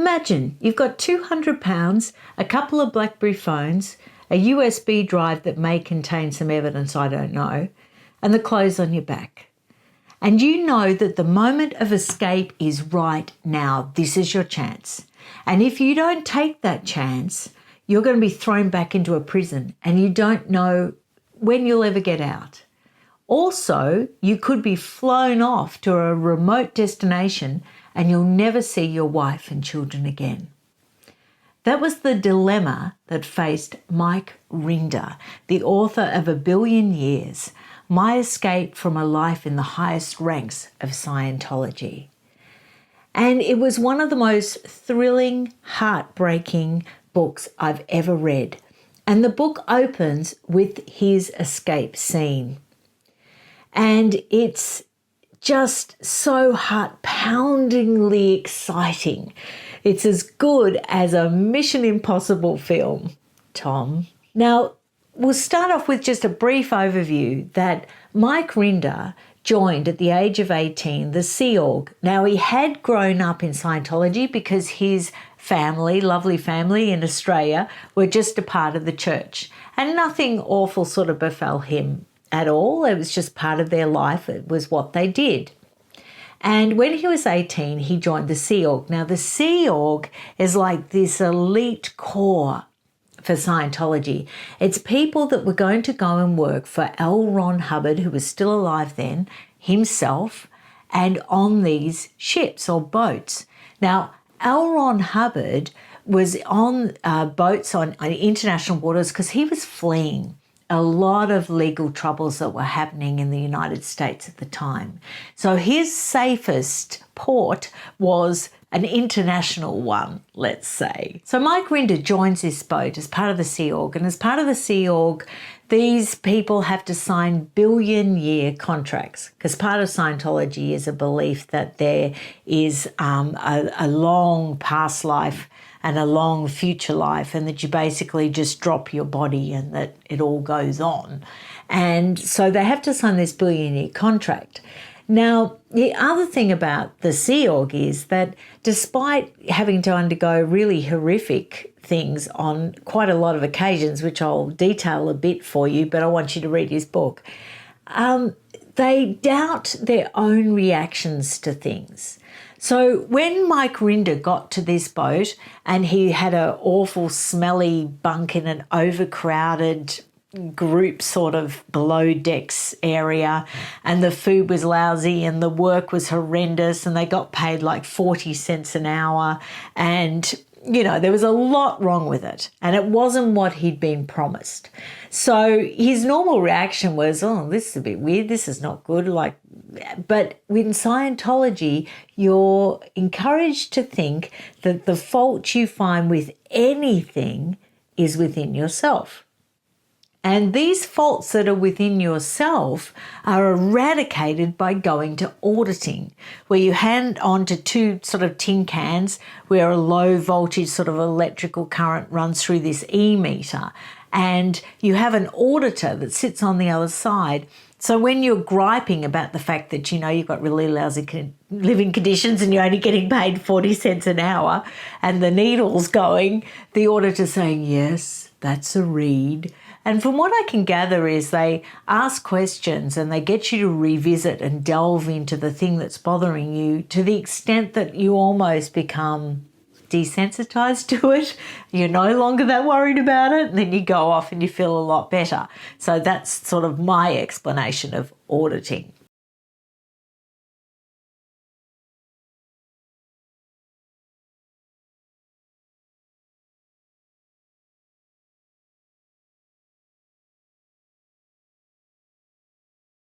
imagine you've got £200, a couple of BlackBerry phones, a USB drive that may contain some evidence, I don't know, and the clothes on your back. And you know that the moment of escape is right now. This is your chance. And if you don't take that chance, you're going to be thrown back into a prison and you don't know when you'll ever get out. Also, you could be flown off to a remote destination and you'll never see your wife and children again. That was the dilemma that faced Mike Rinder, the author of A Billion Years, My Escape from a Life in the Highest Ranks of Scientology. And it was one of the most thrilling, heartbreaking books I've ever read. And the book opens with his escape scene. And it's just so heart-poundingly exciting. It's as good as a Mission Impossible film, Tom. Now, we'll start off with just a brief overview that Mike Rinder joined at the age of 18 the Sea Org. Now, he had grown up in Scientology because his family, lovely family in Australia, were just a part of the church. And nothing awful sort of befell him at all. It was just part of their life. It was what they did. And when he was 18, he joined the Sea Org. Now, the Sea Org is like this elite corps for Scientology. It's people that were going to go and work for L. Ron Hubbard, who was still alive then, himself, and on these ships or boats. Now, L. Ron Hubbard was on boats on international waters because he was fleeing a lot of legal troubles that were happening in the United States at the time. So his safest port was an international one, let's say. So Mike Rinder joins this boat as part of the Sea Org, and as part of the Sea Org, these people have to sign billion-year contracts because part of Scientology is a belief that there is a long past life and a long future life, and that you basically just drop your body and that it all goes on. And so they have to sign this billion-year contract. Now, the other thing about the Sea Org is that despite having to undergo really horrific things on quite a lot of occasions, which I'll detail a bit for you, but I want you to read his book, they doubt their own reactions to things. So when Mike Rinder got to this boat and he had an awful smelly bunk in an overcrowded group sort of below decks area, and the food was lousy and the work was horrendous and they got paid like 40 cents an hour, and you know, there was a lot wrong with it and it wasn't what he'd been promised. So his normal reaction was, oh, this is a bit weird, this is not good. But in Scientology, you're encouraged to think that the fault you find with anything is within yourself. And these faults that are within yourself are eradicated by going to auditing, where you hand on to two sort of tin cans where a low voltage sort of electrical current runs through this e-meter, and you have an auditor that sits on the other side. So when you're griping about the fact that, you know, you've got really lousy living conditions and you're only getting paid 40 cents an hour and the needle's going, the auditor's saying, yes, that's a read. And from what I can gather is they ask questions and they get you to revisit and delve into the thing that's bothering you to the extent that you almost become desensitized to it. You're no longer that worried about it, and then you go off and you feel a lot better. So that's sort of my explanation of auditing.